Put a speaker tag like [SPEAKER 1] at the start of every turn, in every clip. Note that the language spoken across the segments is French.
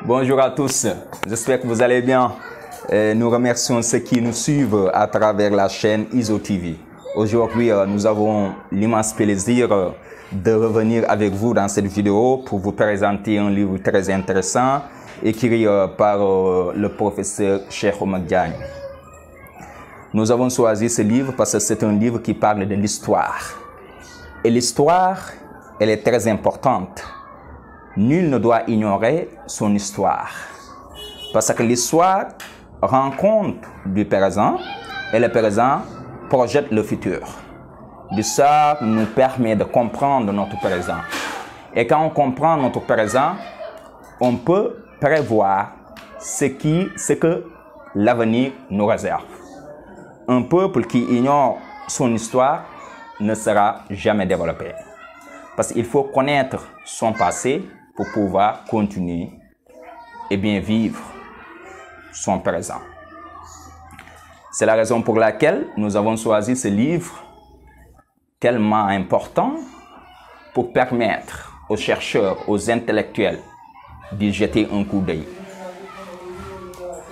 [SPEAKER 1] Bonjour à tous, j'espère que vous allez bien. Nous remercions ceux qui nous suivent à travers la chaîne ISO TV. Aujourd'hui, nous avons l'immense plaisir de revenir avec vous dans cette vidéo pour vous présenter un livre très intéressant écrit par le professeur Cheikh Oumar Diagne. Nous avons choisi ce livre parce que c'est un livre qui parle de l'histoire. Et l'histoire, elle est très importante. Nul ne doit ignorer son histoire. Parce que l'histoire rend compte du présent et le présent projette le futur. L'histoire nous permet de comprendre notre présent. Et quand on comprend notre présent, on peut prévoir ce que l'avenir nous réserve. Un peuple qui ignore son histoire ne sera jamais développé. Parce qu'il faut connaître son passé pour pouvoir continuer et bien vivre son présent. C'est la raison pour laquelle nous avons choisi ce livre tellement important pour permettre aux chercheurs, aux intellectuels d'y jeter un coup d'œil.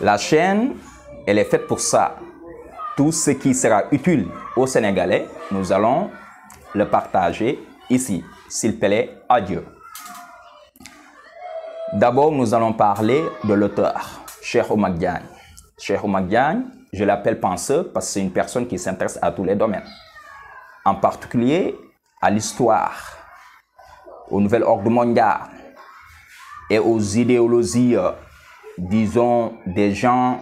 [SPEAKER 1] La chaîne, elle est faite pour ça. Tout ce qui sera utile aux Sénégalais, nous allons le partager ici. S'il plaît, adieu. D'abord, nous allons parler de l'auteur, Cheikh Oumar Diagne. Cheikh Oumar Diagne, je l'appelle penseur parce que c'est une personne qui s'intéresse à tous les domaines. En particulier à l'histoire, au nouvel ordre mondial et aux idéologies, disons, des gens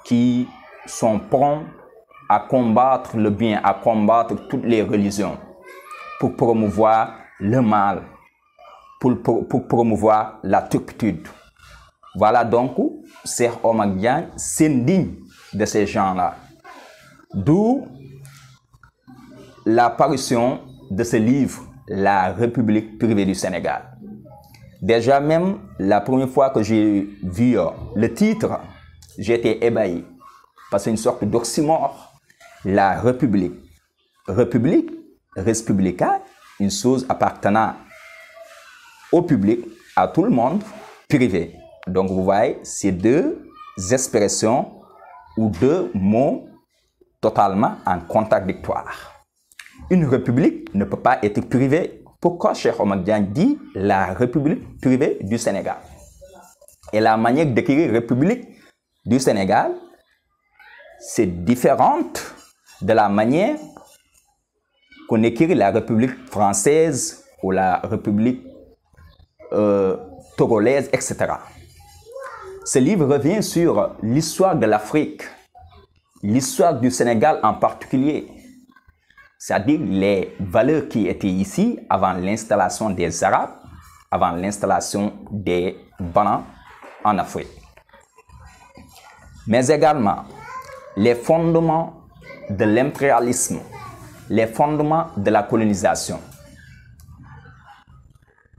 [SPEAKER 1] qui sont prompts à combattre le bien, à combattre toutes les religions pour promouvoir le mal, pour promouvoir la turpitude. Voilà donc, Cheikh Oumar Diagne s'indigne de ces gens-là. D'où l'apparition de ce livre, La République privée du Sénégal. Déjà même, la première fois que j'ai vu le titre, j'ai été ébahi. Parce que c'est une sorte d'oxymore. La République. République, res publica, une chose appartenant au public, à tout le monde, privé. Donc vous voyez, c'est deux expressions ou deux mots totalement en contradictoire. Une république ne peut pas être privée. Pourquoi Cheikh Oumar Diagne dit la République privée du Sénégal? Et la manière d'écrire République du Sénégal, c'est différente de la manière qu'on écrit la République française ou la République togolaise, etc. Ce livre revient sur l'histoire de l'Afrique, l'histoire du Sénégal en particulier, c'est-à-dire les valeurs qui étaient ici avant l'installation des Arabes, avant l'installation des Blancs en Afrique. Mais également les fondements de l'impérialisme, les fondements de la colonisation.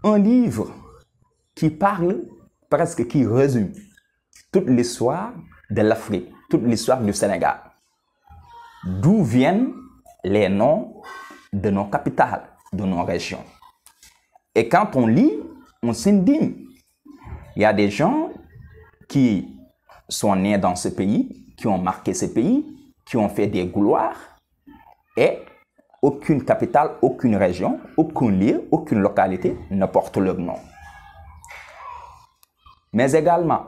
[SPEAKER 1] Un livre qui parle, presque qui résume toute l'histoire de l'Afrique, toute l'histoire du Sénégal. D'où viennent les noms de nos capitales, de nos régions. Et quand on lit, on s'indigne. Il y a des gens qui sont nés dans ce pays, qui ont marqué ce pays, qui ont fait des gloires, et aucune capitale, aucune région, aucun lieu, aucune localité ne porte leur nom. Mais également,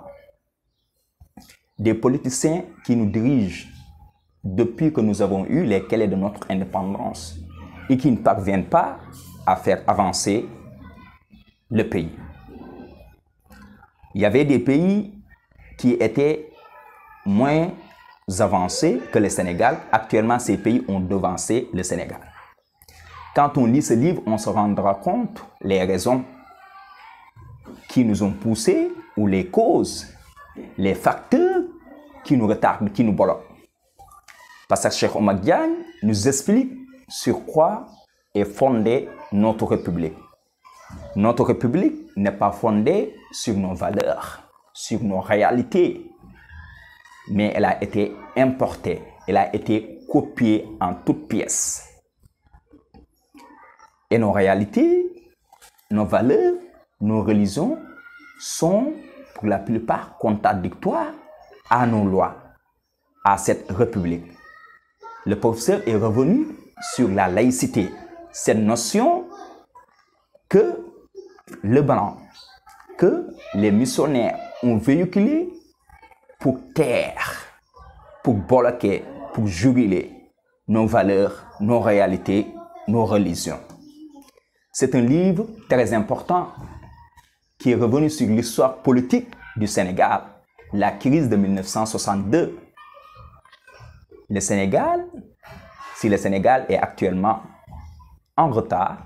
[SPEAKER 1] des politiciens qui nous dirigent depuis que nous avons eu les clés de notre indépendance et qui ne parviennent pas à faire avancer le pays. Il y avait des pays qui étaient moins avancés que le Sénégal. Actuellement, ces pays ont devancé le Sénégal. Quand on lit ce livre, on se rendra compte les raisons qui nous ont poussés ou les causes, les facteurs qui nous retardent, qui nous bloquent. Parce que Cheikh Oumar Diagne nous explique sur quoi est fondée notre République. Notre République n'est pas fondée sur nos valeurs, sur nos réalités, mais elle a été importée, elle a été copiée en toutes pièces. Et nos réalités, nos valeurs, nos religions sont pour la plupart contradictoires à nos lois, à cette République. Le professeur est revenu sur la laïcité, cette notion que le blanc, que les missionnaires ont véhiculée pour taire, pour bloquer, pour juguler nos valeurs, nos réalités, nos religions. C'est un livre très important qui est revenu sur l'histoire politique du Sénégal, la crise de 1962. Le Sénégal, si le Sénégal est actuellement en retard,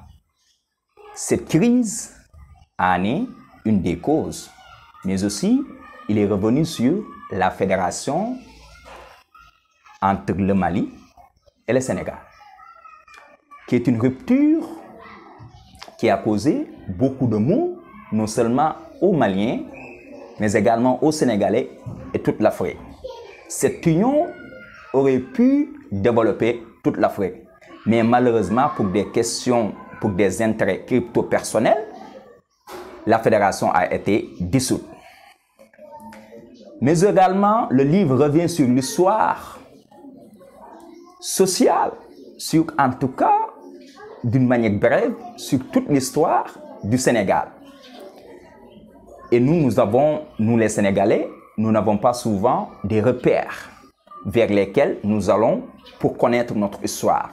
[SPEAKER 1] cette crise en est une des causes, mais aussi il est revenu sur la fédération entre le Mali et le Sénégal, qui est une rupture qui a causé beaucoup de maux, non seulement aux Maliens, mais également aux Sénégalais et toute l'Afrique. Cette union aurait pu développer toute l'Afrique, mais malheureusement, pour des questions, pour des intérêts crypto-personnels, la fédération a été dissoute. Mais également, le livre revient sur l'histoire sociale, sur, en tout cas, d'une manière brève, sur toute l'histoire du Sénégal. Et nous les Sénégalais, nous n'avons pas souvent des repères vers lesquels nous allons pour connaître notre histoire.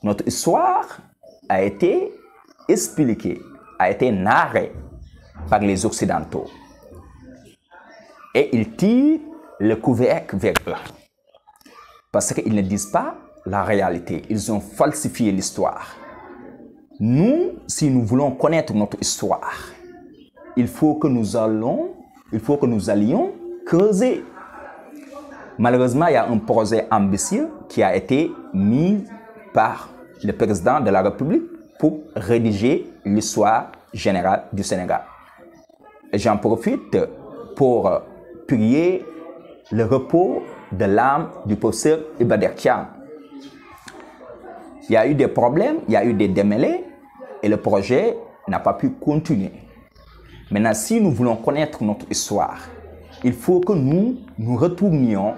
[SPEAKER 1] Notre histoire a été expliquée, a été narrée par les Occidentaux. Et ils tirent le couvercle vers eux. Parce qu'ils ne disent pas la réalité. Ils ont falsifié l'histoire. Nous, si nous voulons connaître notre histoire, il faut que nous allions creuser. Malheureusement, il y a un projet ambitieux qui a été mis par le président de la République pour rédiger l'histoire générale du Sénégal. J'en profite pour prier le repos de l'âme du professeur Iba Der Thiam. Il y a eu des problèmes, il y a eu des démêlés et le projet n'a pas pu continuer. Maintenant, si nous voulons connaître notre histoire, il faut que nous retournions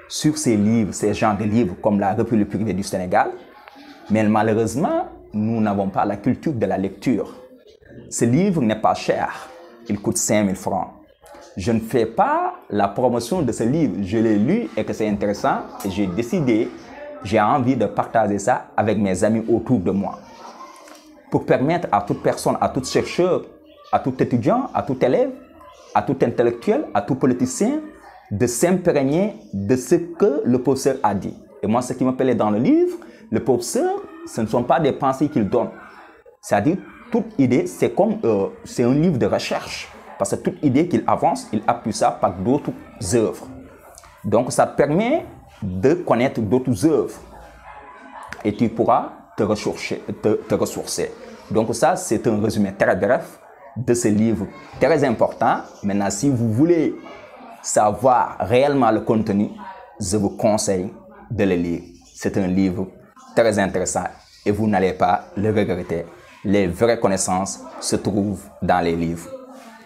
[SPEAKER 1] sur ces livres, ces genres de livres comme la République privée du Sénégal. Mais malheureusement, nous n'avons pas la culture de la lecture. Ce livre n'est pas cher, il coûte 5 000 francs. Je ne fais pas la promotion de ce livre, je l'ai lu et que c'est intéressant et j'ai décidé, j'ai envie de partager ça avec mes amis autour de moi. Pour permettre à toute personne, à tout chercheur, à tout étudiant, à tout élève, à tout intellectuel, à tout politicien, de s'imprégner de ce que le professeur a dit. Et moi, ce qui me plaît dans le livre, le professeur, ce ne sont pas des pensées qu'il donne. C'est-à-dire, toute idée, c'est comme, c'est un livre de recherche. Parce que toute idée qu'il avance, il appuie ça par d'autres œuvres. Donc, ça te permet de connaître d'autres œuvres. Et tu pourras te ressourcer. Donc, ça, c'est un résumé très bref de ce livre très important. Maintenant, si vous voulez savoir réellement le contenu, je vous conseille de le lire. C'est un livre très intéressant et vous n'allez pas le regretter. Les vraies connaissances se trouvent dans les livres.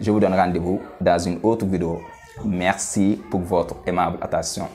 [SPEAKER 1] Je vous donne rendez-vous dans une autre vidéo. Merci pour votre aimable attention.